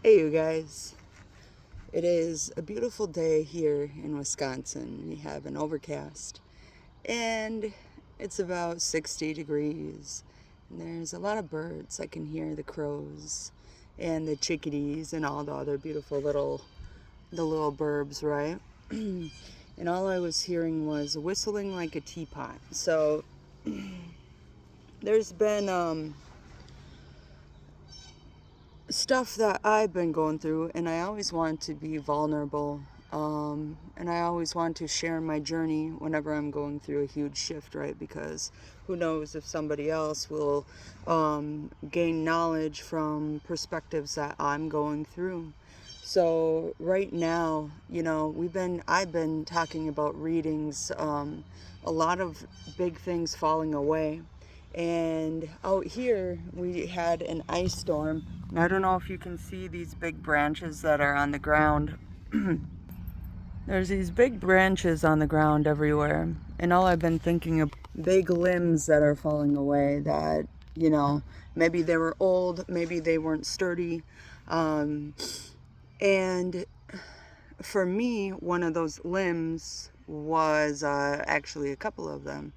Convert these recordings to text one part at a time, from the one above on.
Hey, you guys. It is a beautiful day here in Wisconsin. We have an overcast and it's about 60 degrees. And there's a lot of birds. I can hear the crows and the chickadees and all the other beautiful little burbs, right? And all I was hearing was whistling like a teapot. So there's been stuff that I've been going through, and I always want to be vulnerable. And I always want to share my journey whenever I'm going through a huge shift, right? Because who knows if somebody else will gain knowledge from perspectives that I'm going through. So right now, I've been talking about readings, a lot of big things falling away. And out here, we had an ice storm. I don't know if you can see these big branches that are on the ground. There's these big branches on the ground everywhere. And all I've been thinking of big limbs that are falling away that, you know, maybe they were old, maybe they weren't sturdy. Um, and for me, one of those limbs was actually a couple of them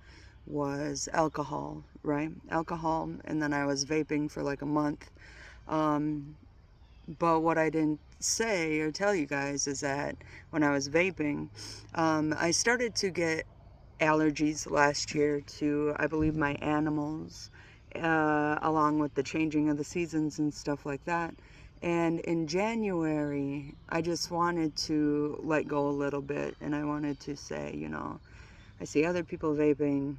was alcohol, right? Alcohol, and then I was vaping for like a month. Um, but what I didn't say or tell you guys is that when I was vaping, I started to get allergies last year to, I believe, my animals, along with the changing of the seasons and stuff like that. And in January, I just wanted to let go a little bit and I wanted to say, I see other people vaping.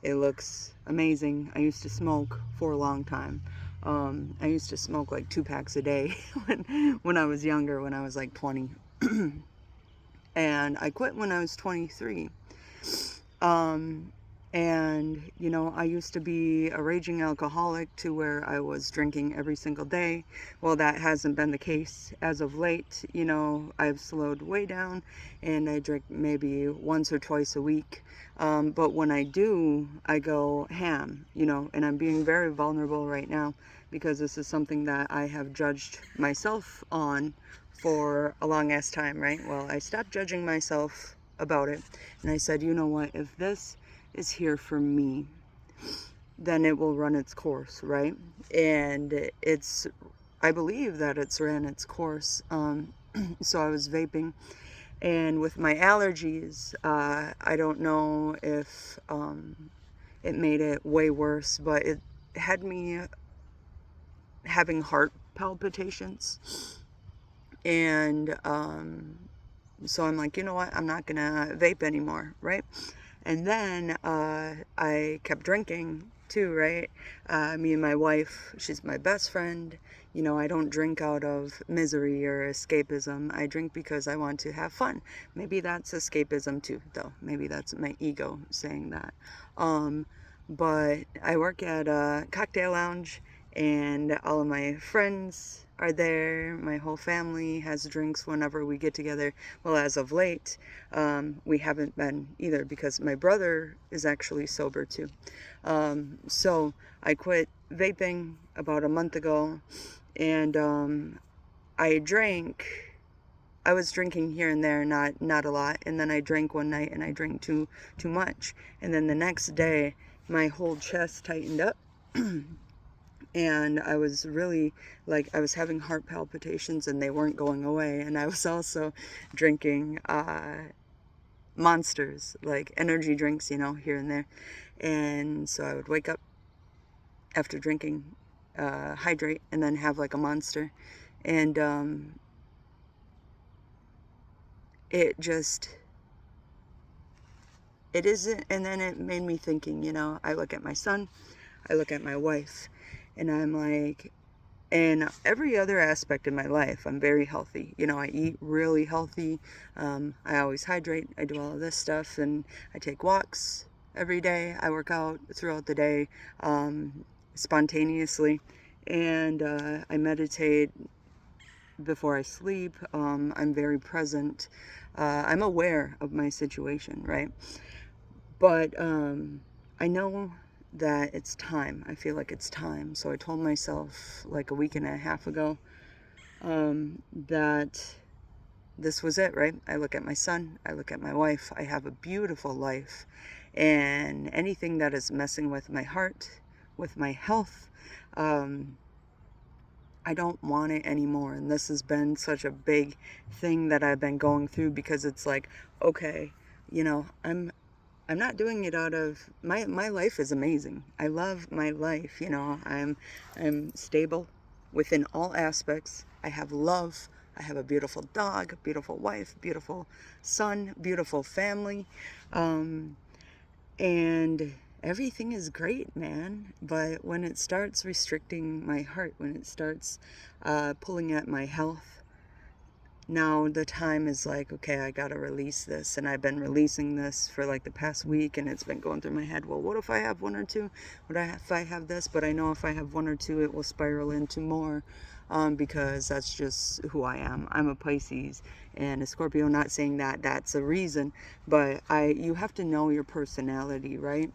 It looks amazing. I used to smoke for a long time. I used to smoke like 2 packs a day when I was younger, when I was like 20. And I quit when I was 23. Um, I used to be a raging alcoholic to where I was drinking every single day. Well, that hasn't been the case as of late. I've slowed way down and I drink maybe once or twice a week. But when I do, I go ham, and I'm being very vulnerable right now because this is something that I have judged myself on for a long ass time, right? Well, I stopped judging myself about it and I said, you know what, if this is here for me, then it will run its course, right? And I believe that it's ran its course. So I was vaping, and with my allergies, I don't know if it made it way worse, but it had me having heart palpitations. And so I'm like, you know what? I'm not going to vape anymore, right? And then I kept drinking too, right? Me and my wife, she's my best friend. I don't drink out of misery or escapism. I drink because I want to have fun. Maybe that's escapism too, though. Maybe that's my ego saying that. Um, but I work at a cocktail lounge, and all of my friends are there. My whole family has drinks whenever we get together. Well, as of late, we haven't been either because my brother is actually sober too. So I quit vaping about a month ago, and I drank. I was drinking here and there, not a lot, and then I drank one night and I drank too much, and then the next day my whole chest tightened up. And I was really, like, I was having heart palpitations and they weren't going away. And I was also drinking monsters, like energy drinks, here and there. And so I would wake up after drinking, hydrate, and then have like a monster. And it just, it isn't. And then it made me thinking, I look at my son, I look at my wife, and I'm like, in every other aspect of my life, I'm very healthy. I eat really healthy. I always hydrate. I do all of this stuff, and I take walks every day. I work out throughout the day, spontaneously, and I meditate before I sleep. I'm very present. I'm aware of my situation, right? But I know that it's time. I feel like it's time. So I told myself like a week and a half ago, that this was it, right? I look at my son, I look at my wife, I have a beautiful life, and anything that is messing with my heart, with my health, I don't want it anymore. And this has been such a big thing that I've been going through, because it's like, okay, you know, I'm not doing it out of my life is amazing. I love my life, you know. I'm stable within all aspects. I have love. I have a beautiful dog, beautiful wife, beautiful son, beautiful family. And everything is great, man. But when it starts restricting my heart, when it starts pulling at my health, now the time is like, okay, I gotta release this. And I've been releasing this for like the past week, and it's been going through my head, well, what if I have one or two? If I have this? But I know if I have one or two, it will spiral into more, because that's just who I am. I'm a Pisces and a Scorpio. Not saying that that's a reason, but you have to know your personality, right?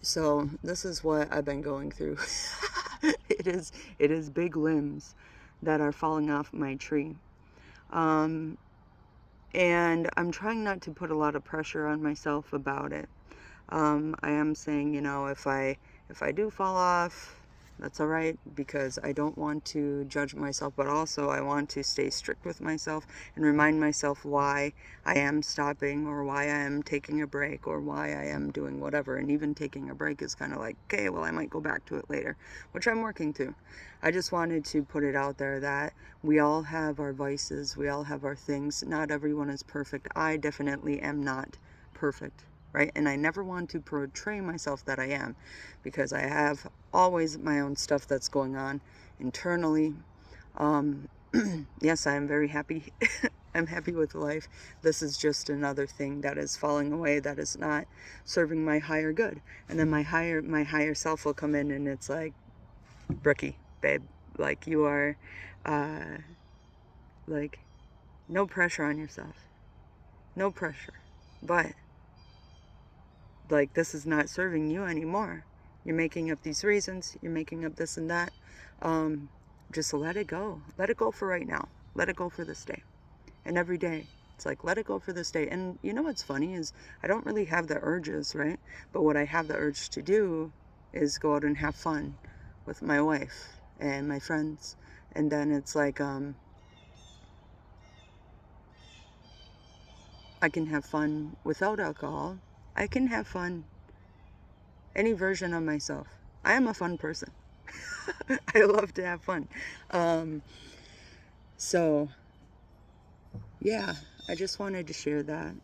So this is what I've been going through. It is big limbs that are falling off my tree. Um, and I'm trying not to put a lot of pressure on myself about it. I am saying, you know, if I do fall off, that's all right, because I don't want to judge myself, but also I want to stay strict with myself and remind myself why I am stopping, or why I am taking a break, or why I am doing whatever. And even taking a break is kind of like, okay, well, I might go back to it later, which I'm working through. I just wanted to put it out there that we all have our vices, we all have our things. Not everyone is perfect. I definitely am not perfect. Right? And I never want to portray myself that I am, because I have always my own stuff that's going on internally. Yes, I am very happy. I'm happy with life. This is just another thing that is falling away, that is not serving my higher good. And then my higher self will come in, and it's like, Brookie, babe, like, you are, like, no pressure on yourself. No pressure. But like, this is not serving you anymore. You're making up these reasons, you're making up this and that. Just let it go. Let it go for right now. Let it go for this day. And every day, it's like, let it go for this day. And you know what's funny is, I don't really have the urges, right? But what I have the urge to do is go out and have fun with my wife and my friends. And then it's like, I can have fun without alcohol. I can have fun any version of myself. I am a fun person. I love to have fun. So, yeah, I just wanted to share that.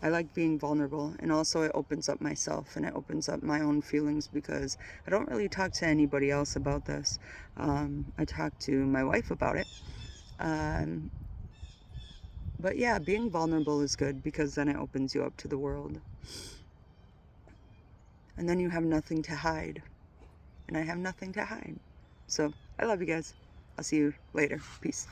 I like being vulnerable, and also it opens up myself, and it opens up my own feelings, because I don't really talk to anybody else about this. I talk to my wife about it. Um, but yeah, being vulnerable is good, because then it opens you up to the world. And then you have nothing to hide. And I have nothing to hide. So, I love you guys. I'll see you later. Peace.